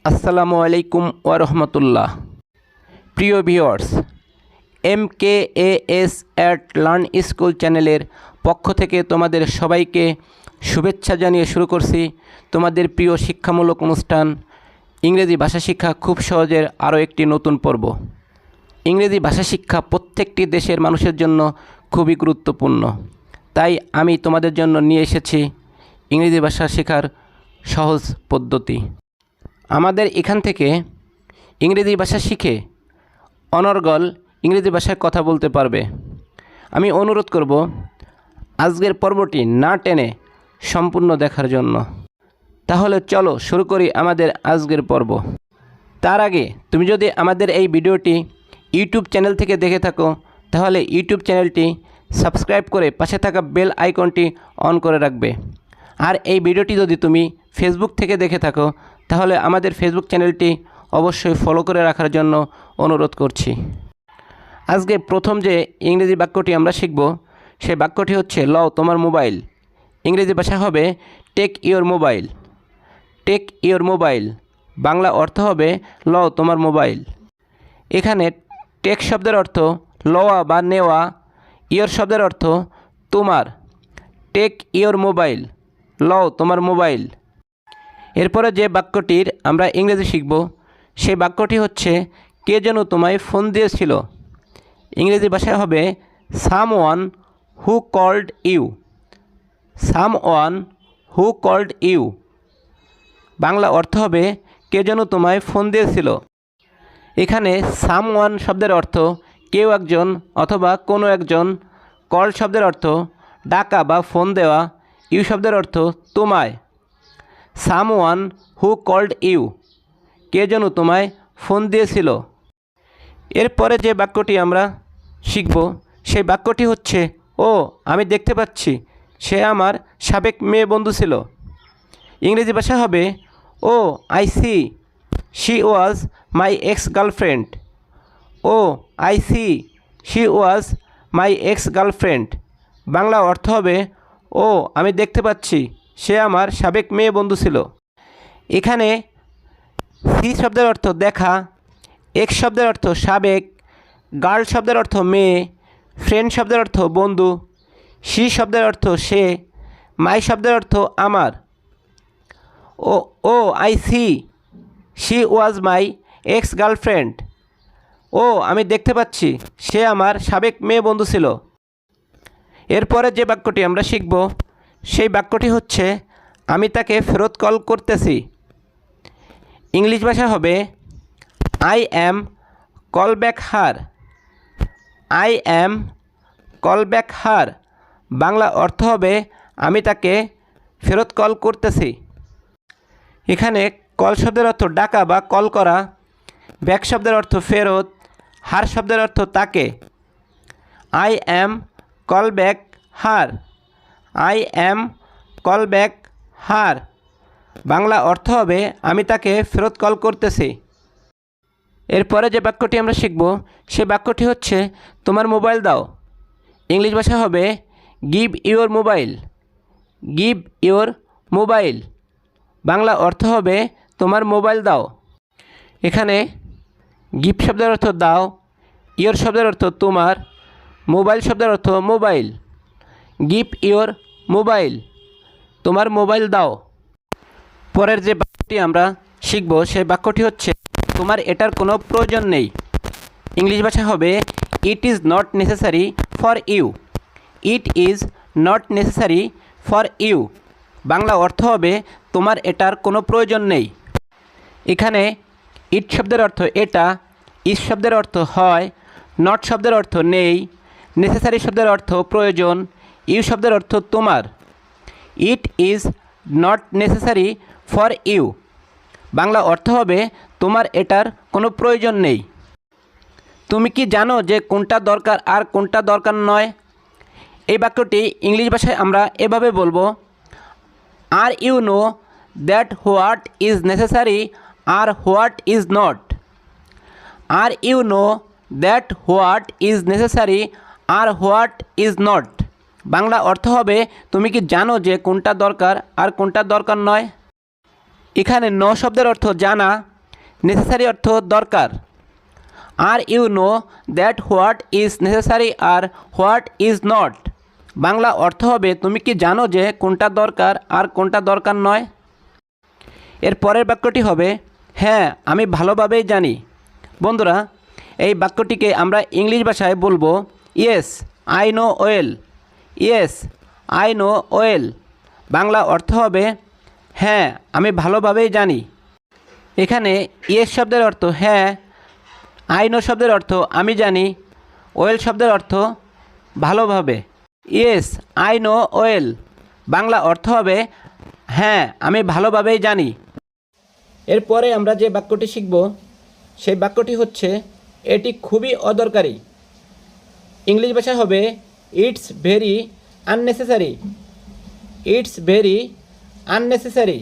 আসসালামু আলাইকুম ওয়া রাহমাতুল্লাহ। প্রিয় viewers, MKAS at learn school চ্যানেলের পক্ষ থেকে তোমাদের সবাইকে শুভেচ্ছা জানিয়ে শুরু করছি তোমাদের প্রিয় শিক্ষামূলক অনুষ্ঠান ইংরেজি ভাষা শিক্ষা খুব সহজের আরও একটি নতুন পর্ব। ইংরেজি ভাষা শিক্ষা প্রত্যেকটি দেশের মানুষের জন্য খুবই গুরুত্বপূর্ণ, তাই আমি তোমাদের জন্য নিয়ে এসেছি ইংরেজি ভাষা শেখার সহজ পদ্ধতি। আমাদের এখান থেকে ইংরেজি ভাষা শিখে অনর্গল ইংরেজি ভাষায় কথা বলতে পারবে। আমি অনুরোধ করব আজকের পর্বটি না টেনে সম্পূর্ণ দেখার জন্য। তাহলে চলো শুরু করি আমাদের আজকের পর্ব। তার আগে তুমি যদি আমাদের এই ভিডিওটি ইউটিউব চ্যানেল থেকে দেখে থাকো তাহলে ইউটিউব চ্যানেলটি সাবস্ক্রাইব করে পাশে থাকা বেল আইকনটি অন করে রাখবে। আর এই ভিডিওটি যদি তুমি ফেসবুক থেকে দেখে থাকো তাহলে আমাদের ফেসবুক চ্যানেলটি অবশ্যই ফলো করে রাখার জন্য অনুরোধ করছি। আজকে প্রথম যে ইংরেজি বাক্যটি আমরা শিখব সেই বাক্যটি হচ্ছে লও তোমার মোবাইল। ইংরেজি ভাষা হবে take your mobile. Take your mobile Bangla অর্থ হবে লও তোমার মোবাইল। এখানে টেক শব্দের অর্থ লওয়া বা নেওয়া, ইওর শব্দের অর্থ তোমার। টেক ইওর মোবাইল, লও তোমার মোবাইল। এরপরে যে বাক্যটির আমরা ইংরেজি শিখব সেই বাক্যটি হচ্ছে কে যেন তোমায় ফোন দিয়েছিল। ইংরেজি ভাষায় হবে someone who called you. Someone who called you Bangla অর্থ হবে কে যেন তোমায় ফোন দিয়েছিল। এখানে সামওয়ান শব্দের অর্থ কেউ একজন অথবা কোনো একজন। কল শব্দের অর্থ ডাকা বা ফোন দেওয়া। ইউ শব্দের অর্থ তোমায়। সামওয়ান হু কল্ড ইউ কে যেন তোমায় ফোন দিয়েছিল। এরপরে যে বাক্যটি আমরা শিখব সেই বাক্যটি হচ্ছে ও আমি দেখতে পাচ্ছি সে আমার সাবেক মেয়ে বন্ধু ছিল। ইংরেজি ভাষা হবে oh I see she was my ex girlfriend. Oh I see she was my ex girlfriend Bangla অর্থ হবে ও আমি দেখতে পাচ্ছি সে আমার সাবেক মেয়ে বন্ধু ছিল। এখানে সি শব্দের অর্থ দেখা, এক্স শব্দের অর্থ সাবেক, গার্ল শব্দের অর্থ মেয়ে, ফ্রেন্ড শব্দের অর্থ বন্ধু, শি শব্দের অর্থ সে, মাই শব্দের অর্থ আমার। Oh I see she was my ex girlfriend. ও আমি দেখতে পাচ্ছি সে আমার সাবেক মেয়ে বন্ধু ছিল। এরপরে যে বাক্যটি আমরা শিখব সেই বাক্যটি হচ্ছে আমি তাকে ফেরত কল করতেছি। ইংলিশ ভাষা হবে I am call back her. I am call back her Bangla অর্থ হবে আমি তাকে ফেরত কল করতেছি। এখানে কল শব্দের অর্থ ডাকা বা কল করা, ব্যাক শব্দের অর্থ ফেরত, হার শব্দের অর্থ তাকে। I am call back her. I am call back her Bangla অর্থ হবে আমি তাকে ফেরত কল করতেছি। এরপরে যে বাক্যটি আমরা শিখব সে বাক্যটি হচ্ছে তোমার মোবাইল দাও। ইংলিশ ভাষা হবে give your mobile. Give your mobile Bangla অর্থ হবে তোমার মোবাইল দাও। এখানে গিভ শব্দের অর্থ দাও, ইওর শব্দের অর্থ তোমার, মোবাইল শব্দের অর্থ মোবাইল। গিভ ইওর মোবাইল তোমার মোবাইল দাও। পরের যে বাক্যটি আমরা শিখব সেই বাক্যটি হচ্ছে তোমার এটার কোনো প্রয়োজন নেই। ইংলিশ ভাষা হবে it is not necessary for you. It is not necessary for you Bangla অর্থ হবে তোমার এটার কোনো প্রয়োজন নেই। এখানে ইট শব্দের অর্থ এটা, ইজ শব্দের অর্থ হয়, নট শব্দের অর্থ নেই, নেসেসারি শব্দের অর্থ প্রয়োজন, ইউ শব্দের অর্থ তোমার। It is not necessary for you Bangla অর্থ হবে তোমার এটার কোনো প্রয়োজন নেই। তুমি কি জানো যে কোনটা দরকার আর কোনটা দরকার নয়? এই বাক্যটি ইংলিশ ভাষায় আমরা এভাবে বলবো are you know that what is necessary or what is not. Are you know that what is necessary or what is not Bangla অর্থ হবে তুমি কি জানো যে কোনটা দরকার আর কোনটা দরকার নয়। এখানে নো শব্দের অর্থ জানা, নেসেসারি অর্থ দরকার। Are you know that what is necessary or what is not. Bangla অর্থ হবে তুমি কি জানো যে কোনটা দরকার আর কোনটা দরকার নয়। এর পরের বাক্যটি হবে হ্যাঁ আমি ভালোভাবেই জানি। বন্ধুরা এই বাক্যটিকে আমরা ইংলিশ ভাষায় বলবো yes I know well. Yes I know well. Bangla অর্থ হবে হ্যাঁ আমি ভালোভাবেই জানি। এখানে ইয়েস শব্দের অর্থ হ্যাঁ, আই নো শব্দের অর্থ আমি জানি, ওয়েল শব্দের অর্থ ভালোভাবে। Yes I know well Bangla অর্থ হবে হ্যাঁ আমি ভালোভাবেই জানি। এরপরে আমরা যে বাক্যটি শিখব সেই বাক্যটি হচ্ছে এটি খুবই অদরকারি। ইংলিশ ভাষা হবে it's very unnecessary. It's very unnecessary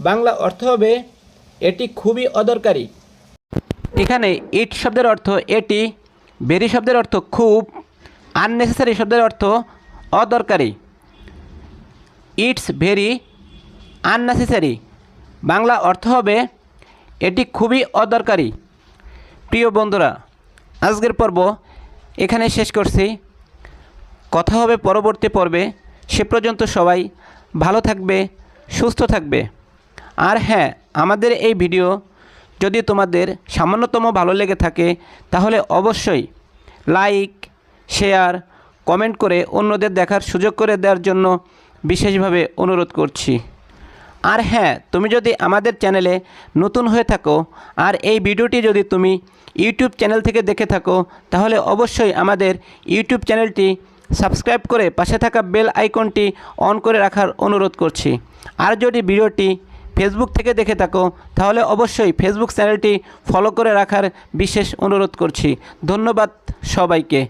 Bangla অর্থ হবে এটি খুবই অদরকারি। এখানে ইট শব্দের অর্থ এটি, ভেরি শব্দের অর্থ খুব, আননেসেসারি শব্দের অর্থ অদরকারি। ইটস ভেরি আননেসেসারি বাংলা অর্থ হবে এটি খুবই অদরকারি। প্রিয় বন্ধুরা আজকের পর্ব এখানে শেষ করছি। কথা হবে পরবর্তী পর্বে। সে পর্যন্ত সবাই ভালো থাকবে, সুস্থ থাকবে। আর হ্যাঁ, আমাদের এই ভিডিও যদি তোমাদের সামান্যতম ভালো লেগে থাকে তাহলে অবশ্যই লাইক, শেয়ার, কমেন্ট করে অন্যদের দেখার সুযোগ করে দেওয়ার জন্য বিশেষভাবে অনুরোধ করছি। আর হ্যাঁ, তুমি যদি আমাদের চ্যানেলে নতুন হয়ে থাকো আর এই ভিডিওটি যদি তুমি ইউটিউব চ্যানেল থেকে দেখে থাকো তাহলে অবশ্যই আমাদের ইউটিউব চ্যানেলটি সাবস্ক্রাইব করে পাশে থাকা বেল আইকনটি অন করে রাখার অনুরোধ করছি। আর যদি ভিডিওটি ফেসবুক থেকে দেখে থাকো তাহলে অবশ্যই ফেসবুক চ্যানেলটি ফলো করে রাখার বিশেষ অনুরোধ করছি। ধন্যবাদ সবাইকে।